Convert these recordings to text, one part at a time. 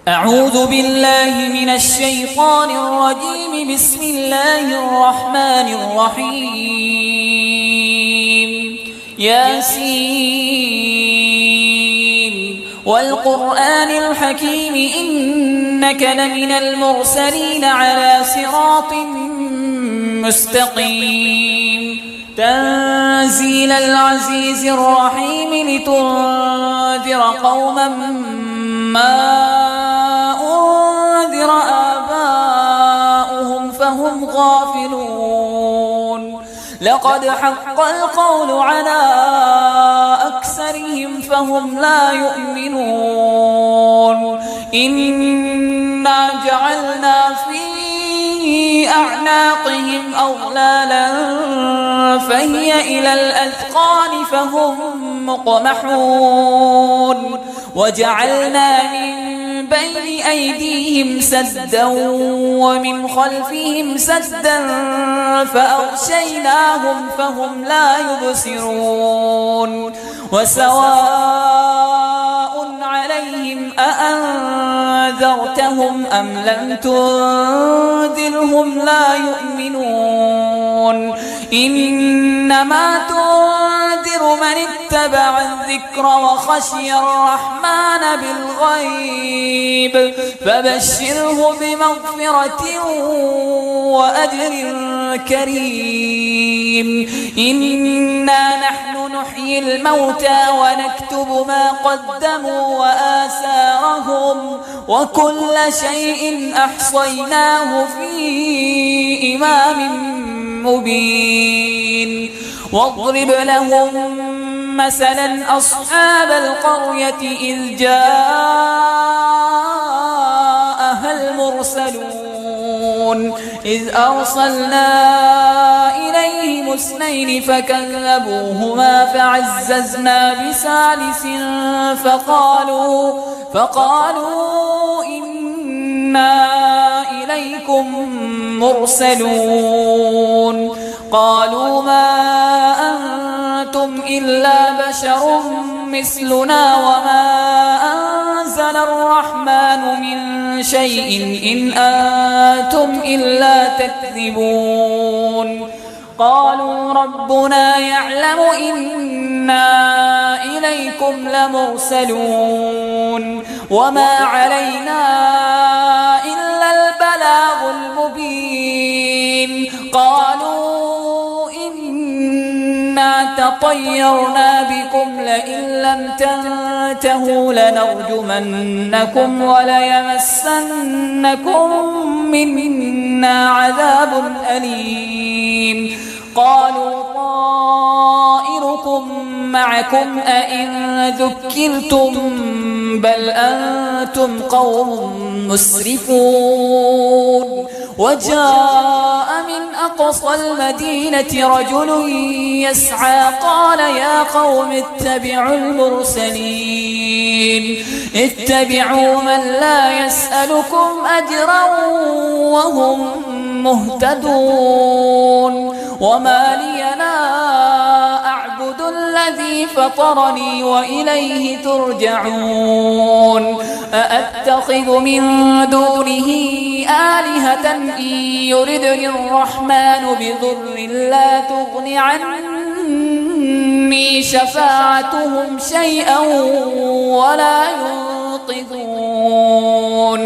أعوذ بالله من الشيطان الرجيم. بسم الله الرحمن الرحيم. ياسين والقرآن الحكيم إنك لمن المرسلين على صراط مستقيم. تنزيل العزيز الرحيم لتنذر قوما ما أنذر آباؤهم فهم غافلون. لقد حق القول على أكثرهم فهم لا يؤمنون. إنا جعلنا في أعناقهم أغلالا فهي إلى الأذقان فهم مقمحون. وجعلنا من بين أيديهم سدا ومن خلفهم سدا فأغشيناهم فهم لا يبصرون. وسواء عليهم أأنذرتهم أم لم تنذرهم لا يؤمنون. إنما تنذر من اتبع الذكر وخشي الرحمن بالغيب فبشره بمغفرة وأجر كريم. إنا نحن نحيي الموتى ونكتب ما قدموا وآثارهم وكل شيء أحصيناه في إمام مبين. واضرب لهم مثلا أصحاب القرية إذ جاءها المرسلون إذ أرسلنا إليهم اثنين فكذبوهما فعززنا بثالث فقالوا إنا إليكم مرسلون. قالوا ما أنتم إلا بشر مثلنا وما أنزل الرحمن من شيء إن أنتم إلا تكذبون. قالوا ربنا يعلم إنا إليكم لمرسلون وما علينا إلا البلاغ المبين. قالوا إنا تطيرنا بكم لئن لم تنتهوا لنرجمنكم وليمسنكم منا عذاب أليم. قالوا طائركم معكم أئن ذكرتم بل أنتم قوم مسرفون. وجاء من أقصى المدينة رجل يسعى قال يا قوم اتبعوا المرسلين اتبعوا من لا يسألكم أجرا وهم مهتدون. وما لي لا أعبد الذي فطرني وإليه ترجعون. أأتخذ من دونه آلهة إن يردني الرحمن بضر لا تغن عني شفاعتهم شيئا ولا ينقذون.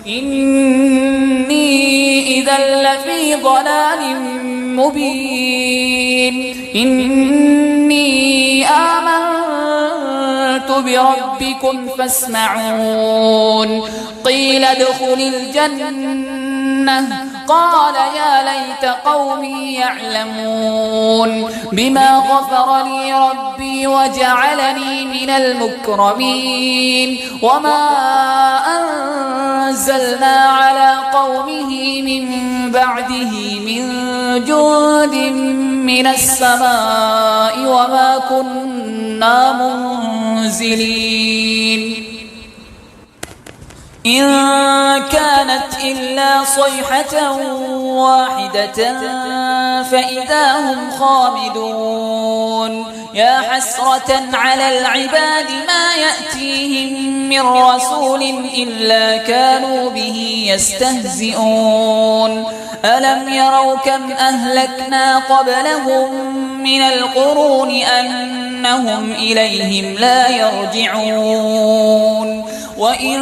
إني إذا لفي ضلال مبين. إني آمنت بربكم فاسمعون. قيل ادخل الجنة قال يا ليت قومي يعلمون بما غفر لي ربي وجعلني من المكرمين. وما أنزلنا على قومه من بعده من جند من السماء وما كنا منزلين. إن كانت إلا صيحة واحدة فإذا هم خامدون يا حسرة على العباد ما يأتيهم من رسول إلا كانوا به يستهزئون ألم يروا كم أهلكنا قبلهم من القرون أنهم إليهم لا يرجعون وإن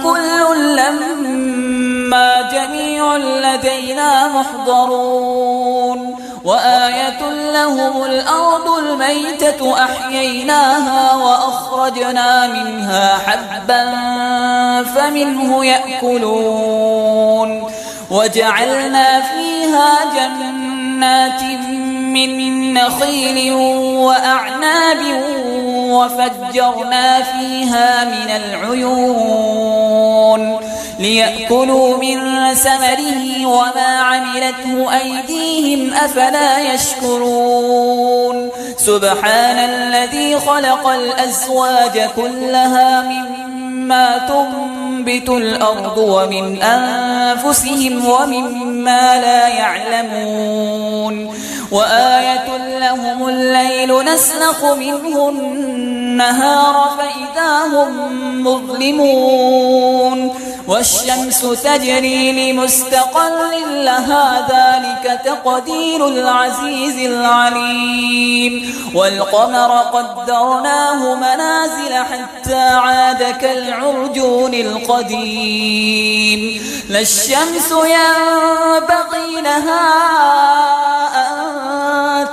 كل لما جميع لدينا محضرون وآية لهم الأرض الميتة أحييناها وأخرجنا منها حبا فمنه يأكلون وجعلنا فيها جنات من نخيل وأعناب وفجرنا فيها من العيون ليأكلوا من ثمره وما عملته أيديهم أفلا يشكرون سبحان الذي خلق الأزواج كلها مما تنبت الأرض ومن أنفسهم ومما لا يعلمون وآية لهم الليل نسلخ منه النهار فإذا هم مظلمون والشمس تجري لمستقر لها ذلك تقدير العزيز العليم والقمر قدرناه منازل حتى عاد كالعرجون القديم لا الشمس ينبغي لها أن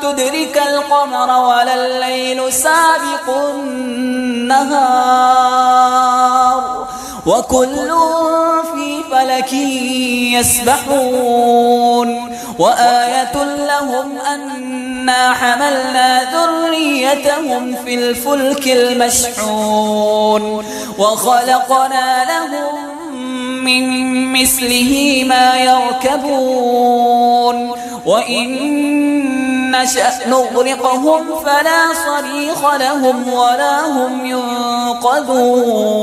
تدرك القمر ولا الليل سابق النهار وكل في فلك يسبحون وآية لهم أنا حملنا ذريتهم في الفلك المشحون وخلقنا لهم من مثله ما يركبون وإن نشأ نغرقهم فلا صريخ لهم ولا هم ينقذون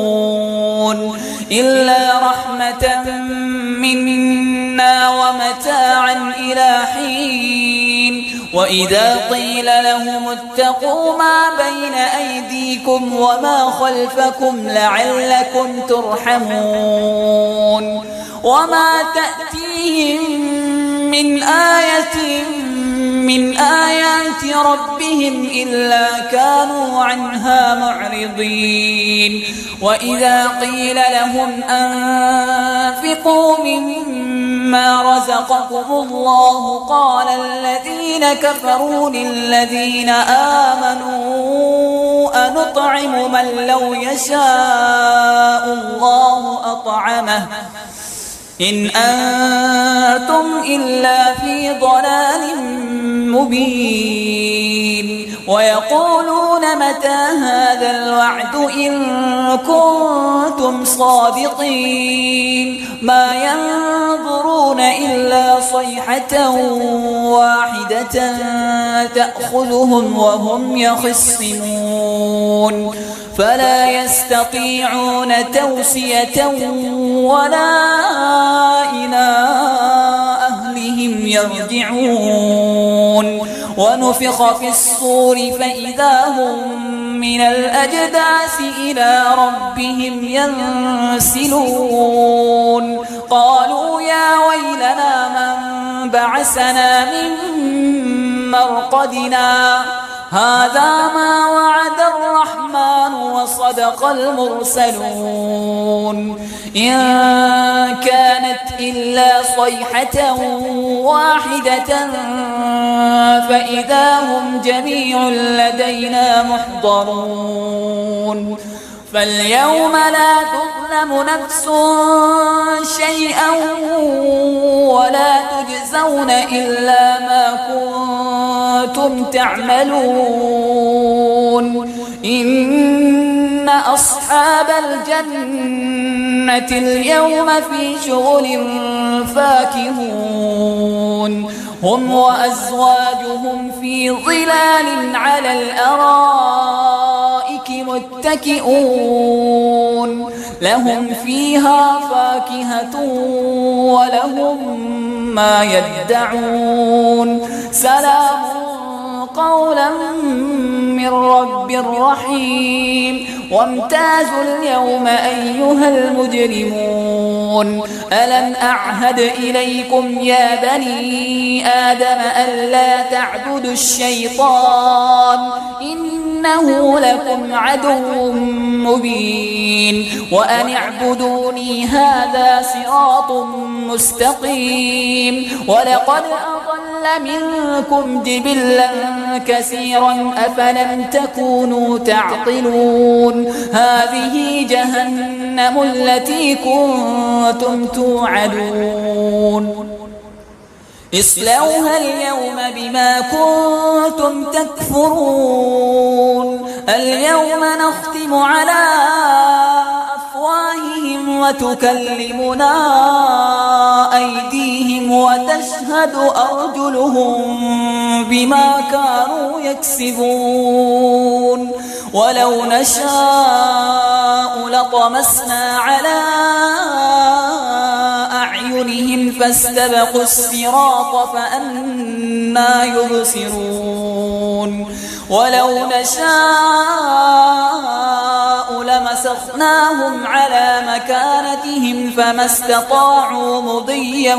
إلا رحمة منا ومتاعا إلى حين وإذا قيل لهم اتقوا ما بين أيديكم وما خلفكم لعلكم ترحمون وما تأتيهم من آية من آيات ربهم إلا كانوا عنها معرضين وإذا قيل لهم أنفقوا مما رزقكم الله قال الذين كفروا للذين آمنوا أنطعم من لو يشاء الله أطعمه إن أنتم إلا في ضلال مبين ويقولون متى هذا الوعد إن كنتم صادقين ما ينظرون إلا صيحة واحدة تأخذهم وهم يخصمون فلا يستطيعون توصية ولا إلى أهلهم يرجعون ونفخ في الصور فإذا هم من الأجداث إلى ربهم ينسلون قالوا يا ويلنا من بعثنا من مرقدنا هذا ما وعد الرحمن وصدق المرسلون إن كانت إلا صيحة واحدة فإذا هم جميع لدينا محضرون فاليوم لا تظلم نفس شيئا ولا تجزون إلا ما كنتم تعملون إن أصحاب الجنة اليوم في شغل فاكهون هم وأزواجهم في ظلال على الأرائك متكئون لهم فيها فاكهة ولهم ما يدعون سلام قولا من رب رحيم وامتازوا اليوم أيها المجرمون ألم أعهد إليكم يا بني آدم ألا تعبدوا الشيطان إنه لكم عدو مبين وأن اعبدوني هذا صراط مستقيم ولقد أضل منكم جبلا كثيرا أفلم تكونوا تعقلون هذه جهنم التي كنتم توعدون اصلوها اليوم بما كنتم تكفرون اليوم نختم على أفواههم وتكلمنا أيديهم وتشهد أرجلهم بما كانوا يكسبون ولو نشاء لطمسنا على أعينهم فاستبقوا الصراط فأنى يبصرون ولو نشاء لمسخناهم على مكانتهم فما استطاعوا مضيا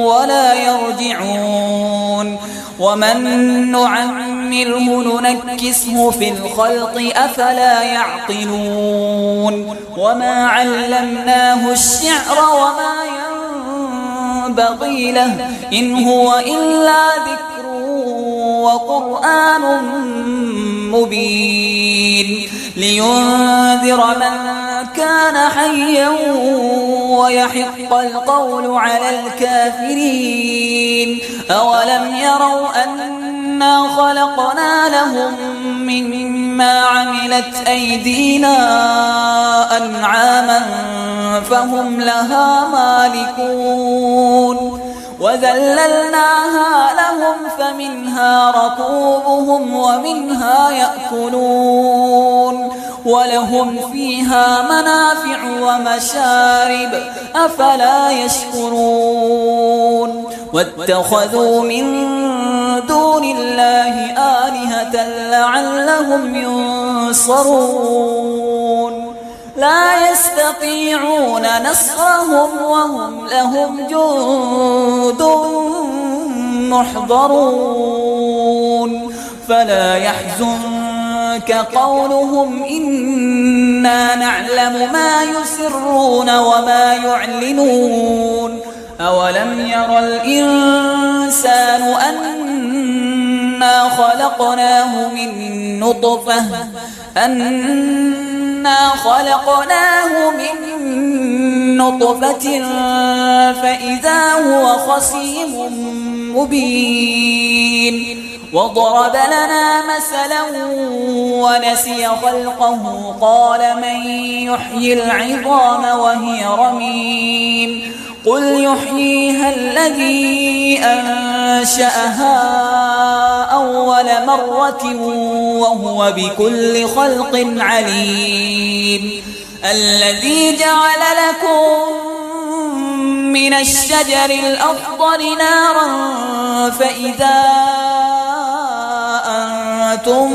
ولا يرجعون ومن نعمره ننكسه في الخلق أفلا يعقلون وما علمناه الشعر وما ينبغي له إن هو إلا ذكر وقرآن مبين لينذر من كان حيا ويحق القول على الكافرين أولم يروا أنا خلقنا لهم مما عملت أيدينا أنعاما فهم لها مالكون وذللناها لهم فمنها ركوبهم ومنها يأكلون ولهم فيها منافع ومشارب أفلا يشكرون واتخذوا من دون الله آلهة لعلهم ينصرون لا يستطيعون نصرهم وهم لهم جند محضرون فلا يحزنك قولهم إنا نعلم ما يسرون وما يعلنون أولم ير الإنسان أنا خلقناه من نطفة فإذا هو خصيم مبين وضرب لنا مثلا ونسي خلقه قال من يحيي العظام وهي رميم قل يحييها الذي أنشأها أول مرة وهو بكل خلق عليم الذي جعل لكم من الشجر الأخضر نارا فإذا أنتم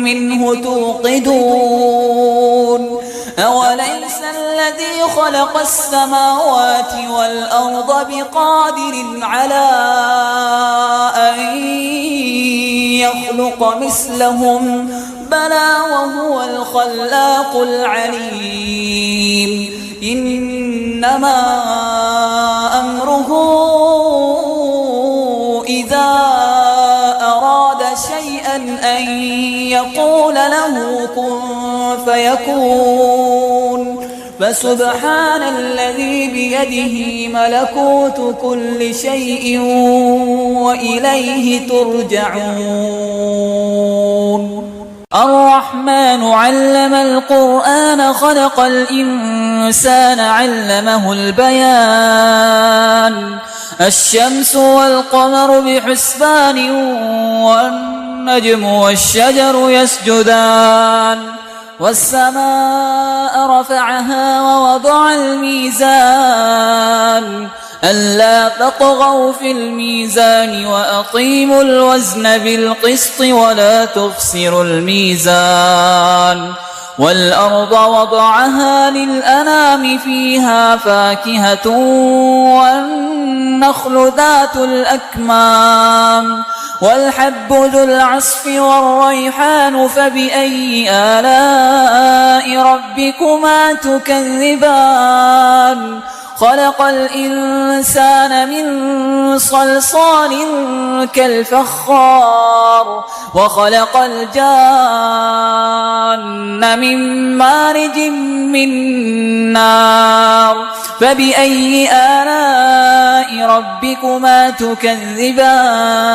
منه توقدون أوليس الذي خلق السماوات والأرض بقادر على أن يخلق مثلهم بلى وهو الخلاق العليم إنما أمره إذا أراد شيئا أن يقول له كن فيكون فسبحان الذي بيده ملكوت كل شيء وإليه ترجعون الرحمن علم القرآن خلق الإنسان علمه البيان الشمس والقمر بحسبان والنجم والشجر يسجدان والسماء رفعها ووضع الميزان ألا تطغوا في الميزان وأقيموا الوزن بالقسط ولا تخسروا الميزان والأرض وضعها للأنام فيها فاكهة والنخل ذات الأكمام والحب ذو العصف والريحان فبأي آلاء ربكما تكذبان خلق الإنسان من صلصال كالفخار وخلق الجان من مارج من نار فبأي آلاء ربكما تكذبان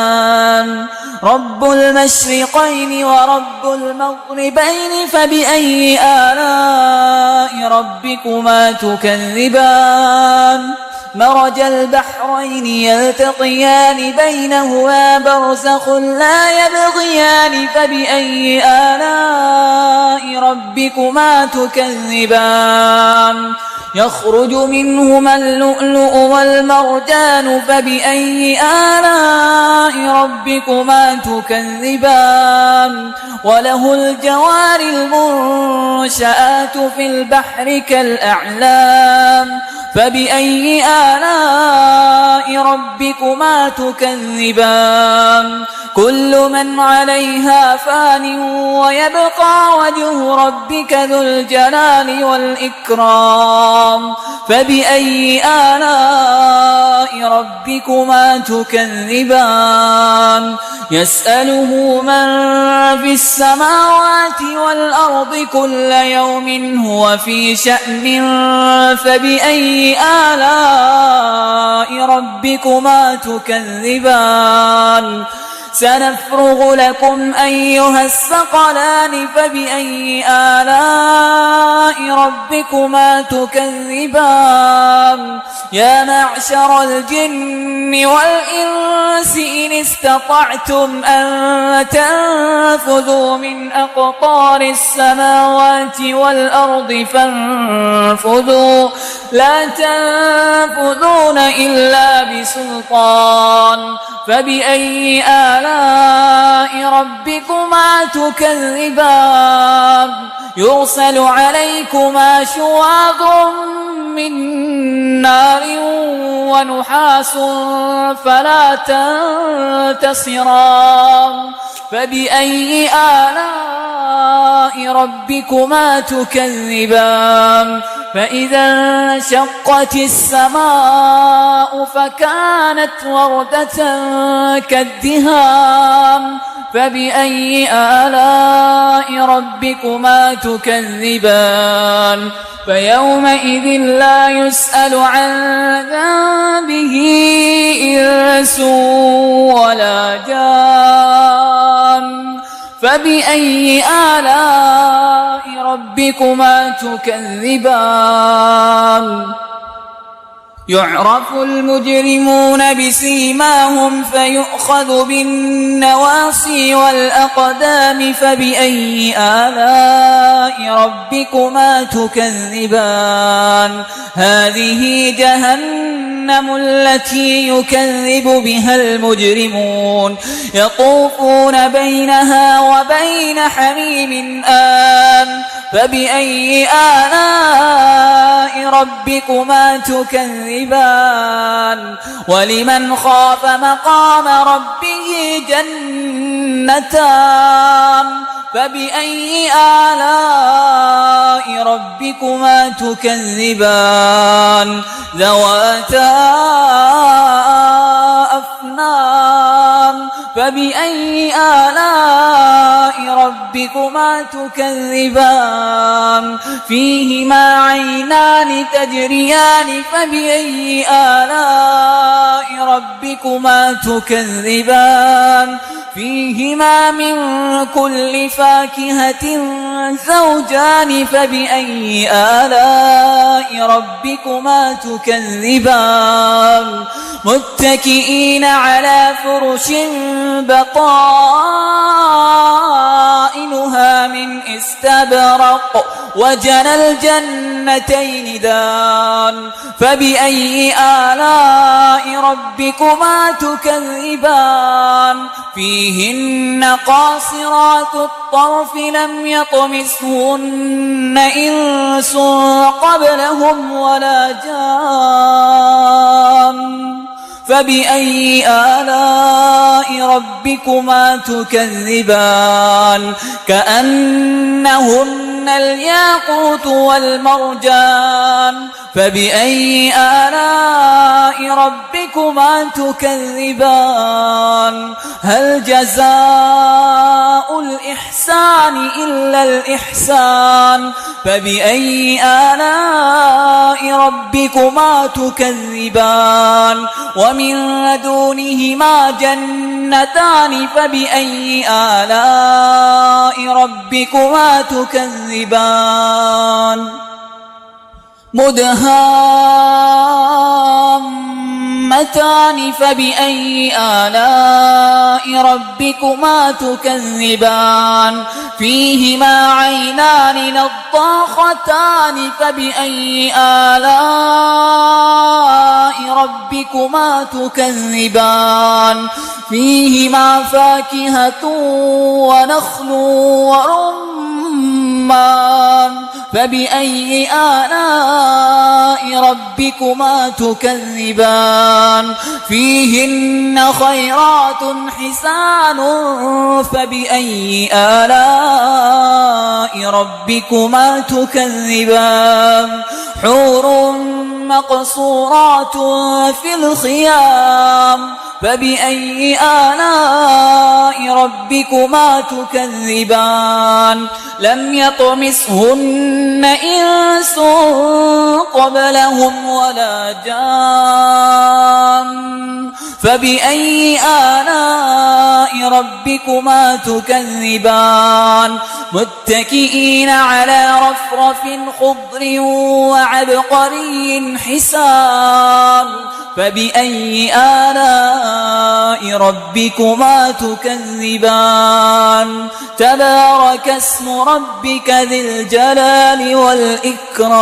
رب المشرقين ورب المغربين فبأي آلاء ربكما تكذبان مرج البحرين يلتقيان بينهما برزخ لا يبغيان فبأي آلاء ربكما تكذبان يخرج منهما اللؤلؤ والمرجان فبأي آلاء ربكما تكذبان وله الجوار المنشآت في البحر كالأعلام فبأي آلاء ربكما تكذبان كل من عليها فان ويبقى وجه ربك ذو الجلال والإكرام فبأي آلاء ربكما تكذبان يسأله من في السماوات والأرض كل يوم هو في شأن فبأي آلاء ربكما تكذبان سنفرغ لكم أيها الثقلان فبأي آلاء ربكما تكذبان يا معشر الجن والإنس إن استطعتم أن تنفذوا من أقطار السماوات والأرض فانفذوا لا تنفذون إلا بسلطان فبأي آلاء ربكما تكذبان يرسل عليكما شواظ من نار ونحاس فلا تنتصران فبأي آلاء ربكما تكذبان فإذا انشقت السماء فكانت وردة كالدهان فبأي آلاء ربكما تكذبان فيومئذ فلا يسأل عن ذنبه إنس ولا جان فبأي آلاء ربكما تكذبان يعرف المجرمون بسيماهم فيؤخذ بالنواصي والأقدام فبأي آلاء ربكما تكذبان هذه جهنم التي يكذب بها المجرمون يطوفون بينها وبين حميم آن فبأي آلاء ربكما تكذبان ولمن خاف مقام ربه جنتان فبأي آلاء ربكما تكذبان ذواتا أفنان فبأي آلاء ربكما تكذبان فيهما عينان تجريان فبأي آلاء ربكما تكذبان فيهما من كل فاكهة زوجان فبأي آلاء ربكما تكذبان متكئين على فرش بطائنها من استبرق وجنى الجنتين دان فبأي آلاء ربكما تكذبان فيهن قاصرات الطرف لم يطمثهن إنس قبلهم ولا جان فبأي آلاء ربكما تكذبان كأنهن الياقوت والمرجان فبأي آلاء ربكما تكذبان هل جزاء الإحسان إلا الإحسان فبأي آلاء ربكما تكذبان ومن دونهما جنتان فبأي آلاء ربكما تكذبان مدهامتان فبأي آلاء ربكما تكذبان فيهما عينان نضاختان فبأي آلاء ربكما تكذبان فيهما فاكهة ونخل ورمان فبأي آلاء ربكما تكذبان فيهن خيرات حسان فبأي آلاء ربكما تكذبان حور مقصورات في الخيام فبأي آلاء ربكما تكذبان لم يطمثهن إنس قبلهم ولا جان فبأي آلاء ربكما تكذبان متكئين على رفرف خضر وعبقري حسان فبأي آلاء ربكما تكذبان تبارك اسم ربك ذي الجلال والإكرام